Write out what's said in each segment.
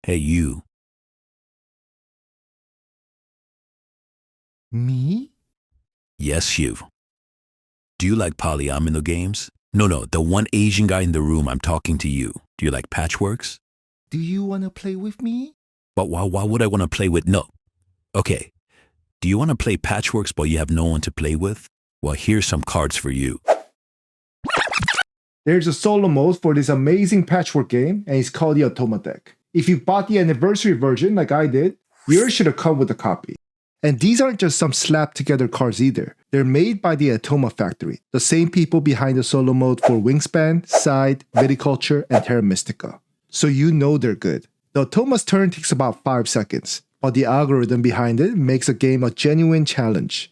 Hey, you. Me? Yes, you. Do you like polyomino games? No, the one Asian guy in the room, I'm talking to you. Do you like patchworks? Do you want to play with me? But why would I want to play with... No. Okay. Do you want to play patchworks but you have no one to play with? Well, here's some cards for you. There's a solo mode for this amazing patchwork game, and it's called the Automa Deck. If you bought the anniversary version like I did, yours should have come with a copy. And these aren't just some slapped together cards either. They're made by the Automa Factory, the same people behind the solo mode for Wingspan, Scythe, Viticulture, and Terra Mystica. So you know they're good. The Automa's turn takes about 5 seconds, but the algorithm behind it makes the game a genuine challenge.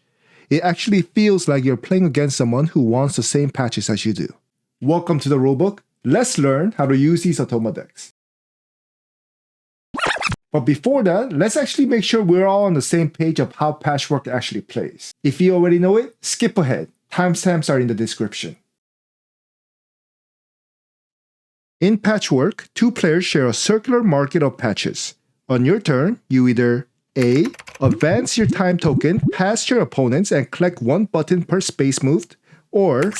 It actually feels like you're playing against someone who wants the same patches as you do. Welcome to the rulebook. Let's learn how to use these Automa decks. But before that, let's actually make sure we're all on the same page of how Patchwork actually plays. If you already know it, skip ahead. Timestamps are in the description. In Patchwork, two players share a circular market of patches. On your turn, you either A. Advance your time token past your opponents and collect one button per space moved, or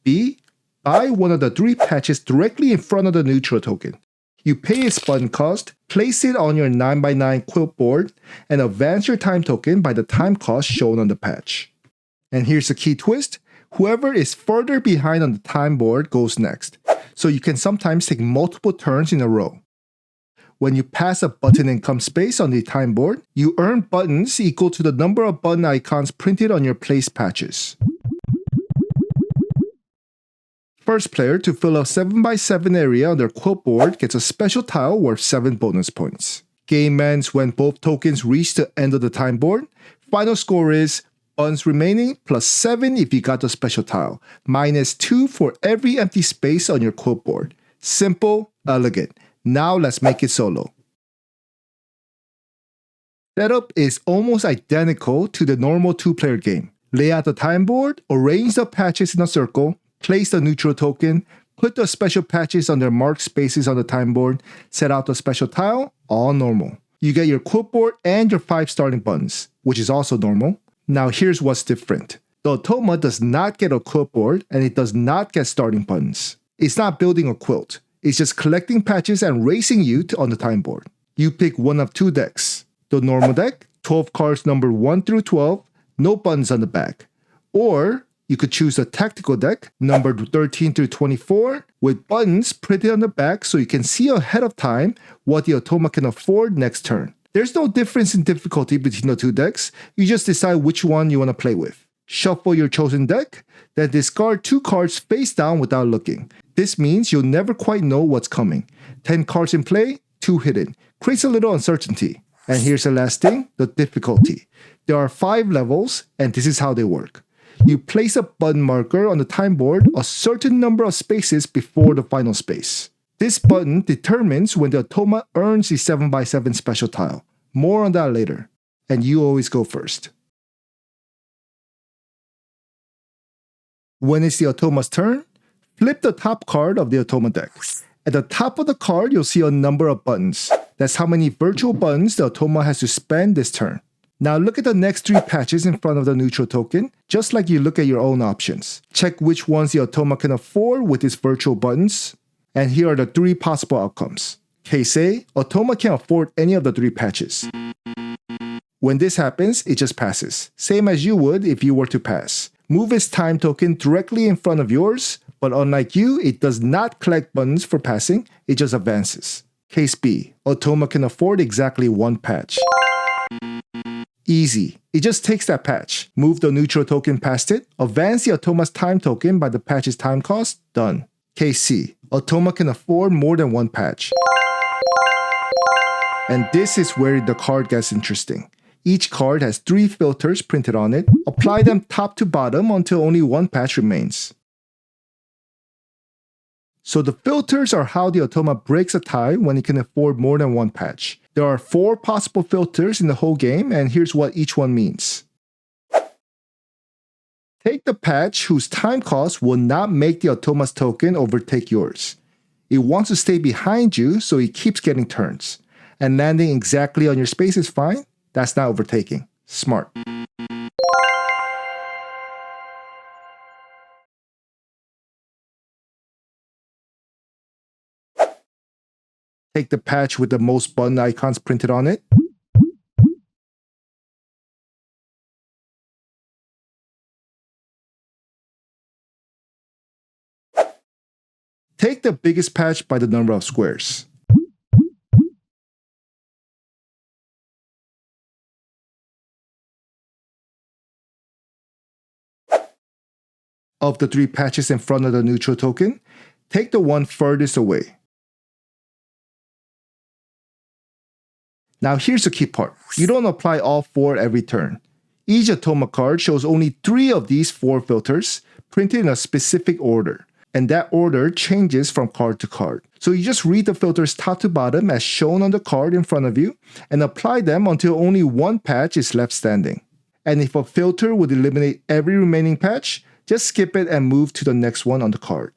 B. Buy one of the 3 patches directly in front of the neutral token. You pay its button cost, place it on your 9x9 quilt board, and advance your time token by the time cost shown on the patch. And here's the key twist. Whoever is further behind on the time board goes next, so you can sometimes take multiple turns in a row. When you pass a button income space on the time board, you earn buttons equal to the number of button icons printed on your placed patches. First player to fill a 7x7 area on their quilt board gets a special tile worth 7 bonus points. Game ends when both tokens reach the end of the time board. Final score is buttons remaining plus 7 if you got the special tile, minus 2 for every empty space on your quilt board. Simple, elegant. Now let's make it solo. Setup is almost identical to the normal 2-player game. Lay out the time board, arrange the patches in a circle, place the neutral token, put the special patches on their marked spaces on the time board, set out the special tile, all normal. You get your quilt board and your 5 starting buttons, which is also normal. Now here's what's different. The Automa does not get a quilt board and it does not get starting buttons. It's not building a quilt. It's just collecting patches and racing you on the time board. You pick one of 2 decks. The normal deck, 12 cards numbered 1 through 12, no buttons on the back. Or you could choose a tactical deck, numbered 13 through 24, with buttons printed on the back so you can see ahead of time what the Automa can afford next turn. There's no difference in difficulty between the 2 decks, you just decide which one you want to play with. Shuffle your chosen deck, then discard 2 cards face down without looking. This means you'll never quite know what's coming. 10 cards in play, 2 hidden. Creates a little uncertainty. And here's the last thing, the difficulty. There are 5 levels, and this is how they work. You place a button marker on the time board a certain number of spaces before the final space. This button determines when the Automa earns the 7x7 special tile. More on that later. And you always go first. When it's the Automa's turn, flip the top card of the Automa deck. At the top of the card, you'll see a number of buttons. That's how many virtual buttons the Automa has to spend this turn. Now look at the next 3 patches in front of the neutral token, just like you look at your own options. Check which ones the Automa can afford with its virtual buttons. And here are the 3 possible outcomes. Case A, Automa can't afford any of the 3 patches. When this happens, it just passes, same as you would if you were to pass. Move its time token directly in front of yours, but unlike you, it does not collect buttons for passing, it just advances. Case B, Automa can afford exactly 1 patch. Easy. It just takes that patch, move the neutral token past it, advance the Automa's time token by the patch's time cost, done. Case C. Automa can afford more than 1 patch. And this is where the card gets interesting. Each card has 3 filters printed on it. Apply them top to bottom until only 1 patch remains. So the filters are how the Automa breaks a tie when it can afford more than 1 patch. There are 4 possible filters in the whole game, and here's what each one means. Take the patch whose time cost will not make the Automa's token overtake yours. It wants to stay behind you, so it keeps getting turns. And landing exactly on your space is fine. That's not overtaking. Smart. Take the patch with the most button icons printed on it. Take the biggest patch by the number of squares. Of the 3 patches in front of the neutral token, take the one furthest away. Now here's the key part. You don't apply all 4 every turn. Each Automa card shows only 3 of these 4 filters printed in a specific order, and that order changes from card to card. So you just read the filters top to bottom as shown on the card in front of you and apply them until only 1 patch is left standing. And if a filter would eliminate every remaining patch, just skip it and move to the next one on the card.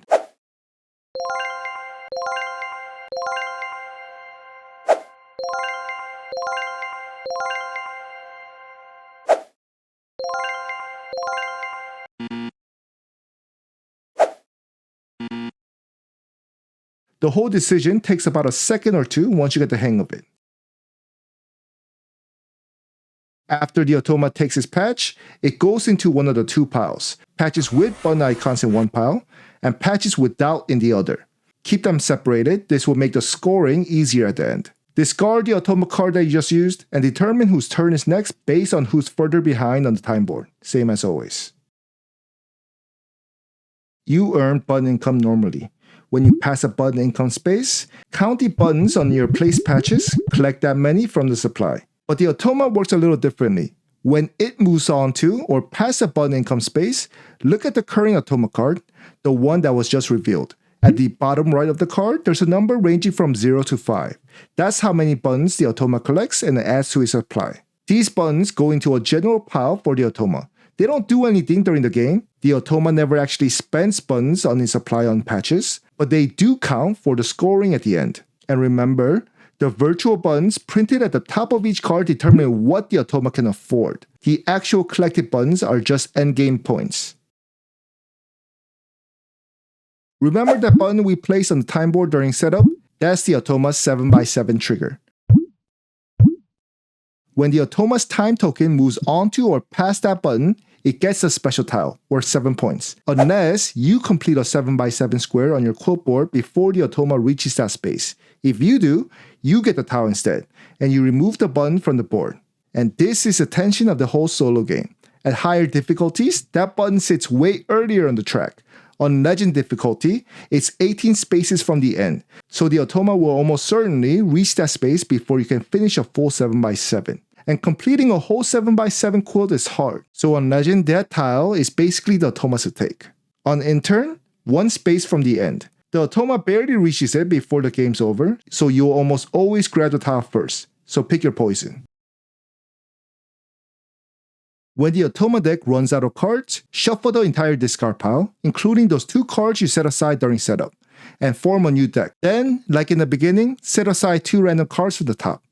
The whole decision takes about a second or 2 once you get the hang of it. After the Automa takes its patch, it goes into one of the 2 piles. Patches with button icons in one pile, and patches without in the other. Keep them separated, this will make the scoring easier at the end. Discard the Automa card that you just used, and determine whose turn is next based on who's further behind on the time board. Same as always. You earn button income normally. When you pass a button income space, count the buttons on your placed patches, collect that many from the supply. But the Automa works a little differently. When it moves on to or past a button income space, look at the current Automa card, the one that was just revealed. At the bottom right of the card, there's a number ranging from 0 to 5. That's how many buttons the Automa collects and adds to its supply. These buttons go into a general pile for the Automa. They don't do anything during the game. The Automa never actually spends buttons on its supply on patches, but they do count for the scoring at the end. And remember, the virtual buttons printed at the top of each card determine what the Automa can afford. The actual collected buttons are just endgame points. Remember that button we placed on the time board during setup? That's the Automa's 7x7 trigger. When the Automa's time token moves onto or past that button, it gets a special tile, worth 7 points, unless you complete a 7x7 square on your quilt board before the Automa reaches that space. If you do, you get the tile instead, and you remove the button from the board. And this is the tension of the whole solo game. At higher difficulties, that button sits way earlier on the track. On Legend difficulty, it's 18 spaces from the end, so the Automa will almost certainly reach that space before you can finish a full 7x7. And completing a whole 7x7 quilt is hard, so on Legend, that tile is basically the Automa's take. On Intern, 1 space from the end. The Automa barely reaches it before the game's over, so you'll almost always grab the tile first, so pick your poison. When the Automa deck runs out of cards, shuffle the entire discard pile, including those 2 cards you set aside during setup, and form a new deck. Then, like in the beginning, set aside 2 random cards from the top.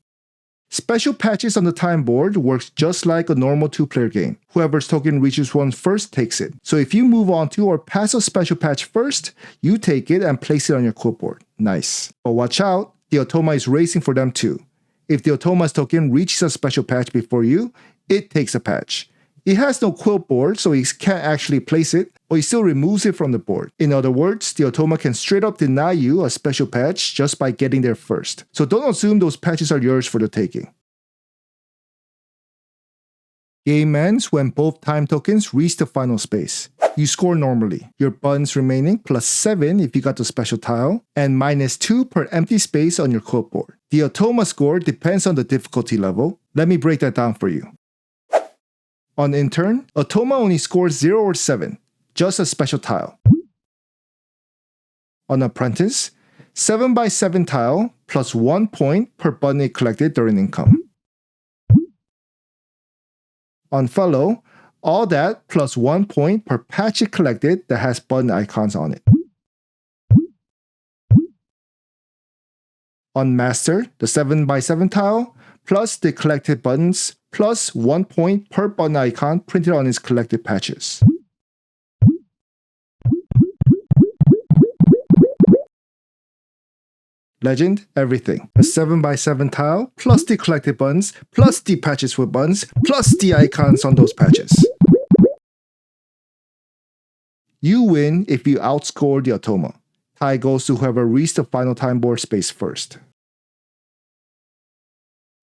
Special patches on the time board works just like a normal 2-player game. Whoever's token reaches 1 first takes it. So if you move on to or pass a special patch first, you take it and place it on your quilt board. Nice. But watch out, the Automa is racing for them too. If the Automa's token reaches a special patch before you, it takes a patch. It has no quilt board, so it can't actually place it, but it still removes it from the board. In other words, the Automa can straight up deny you a special patch just by getting there first. So don't assume those patches are yours for the taking. Game ends when both time tokens reach the final space. You score normally. Your buttons remaining plus 7 if you got the special tile, and minus 2 per empty space on your quilt board. The Automa score depends on the difficulty level. Let me break that down for you. On Intern, Automa only scores 0 or 7, just a special tile. On Apprentice, 7x7 tile plus 1 point per button it collected during income. On Fellow, all that plus 1 point per patch it collected that has button icons on it. On Master, the 7x7 tile, plus the collected buttons, plus 1 point per button icon printed on its collected patches. Legend, everything. A 7x7 tile, plus the collected buttons, plus the patches with buttons, plus the icons on those patches. You win if you outscore the Automa. Tie goes to whoever reached the final time board space first.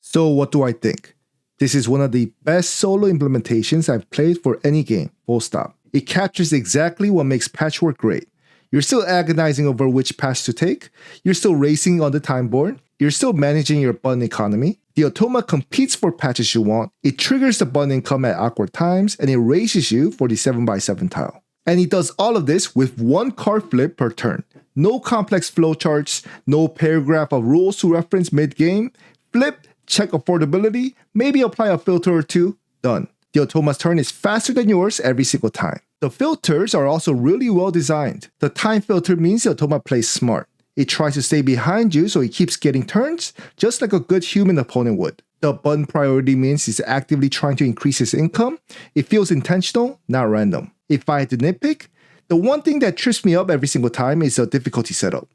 So what do I think? This is one of the best solo implementations I've played for any game, full stop. It captures exactly what makes Patchwork great. You're still agonizing over which patch to take, you're still racing on the time board, you're still managing your button economy. The Automa competes for patches you want, it triggers the button income at awkward times, and it races you for the 7x7 tile. And it does all of this with one card flip per turn. No complex flowcharts, no paragraph of rules to reference mid-game. Flip, check affordability, maybe apply a filter or two, done. The Automa's turn is faster than yours every single time. The filters are also really well designed. The time filter means the Automa plays smart. It tries to stay behind you so it keeps getting turns, just like a good human opponent would. The button priority means it's actively trying to increase his income. It feels intentional, not random. If I had to nitpick, the one thing that trips me up every single time is the difficulty setup.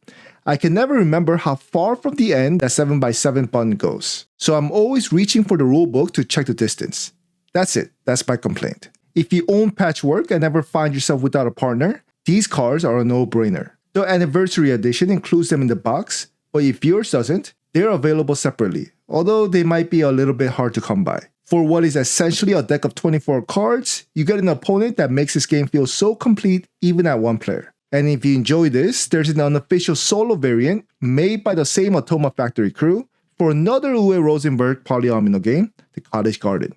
I can never remember how far from the end that 7x7 button goes. So I'm always reaching for the rulebook to check the distance. That's it, that's my complaint. If you own Patchwork and ever find yourself without a partner, these cards are a no-brainer. The Anniversary Edition includes them in the box, but if yours doesn't, they're available separately, although they might be a little bit hard to come by. For what is essentially a deck of 24 cards, you get an opponent that makes this game feel so complete even at one player. And if you enjoy this, there's an unofficial solo variant made by the same Automa Factory crew for another Uwe Rosenberg polyomino game, the Cottage Garden.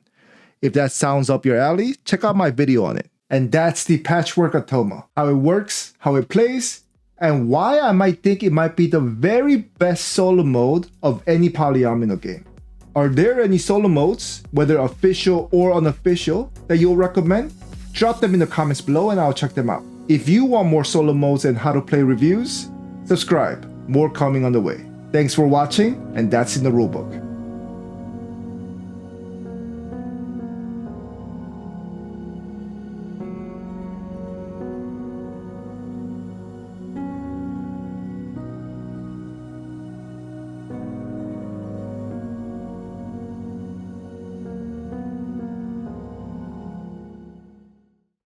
If that sounds up your alley, check out my video on it. And that's the Patchwork Automa. How it works, how it plays, and why I might think it might be the very best solo mode of any polyomino game. Are there any solo modes, whether official or unofficial, that you'll recommend? Drop them in the comments below and I'll check them out. If you want more solo modes and how to play reviews, subscribe. More coming on the way. Thanks for watching, and that's in the rulebook.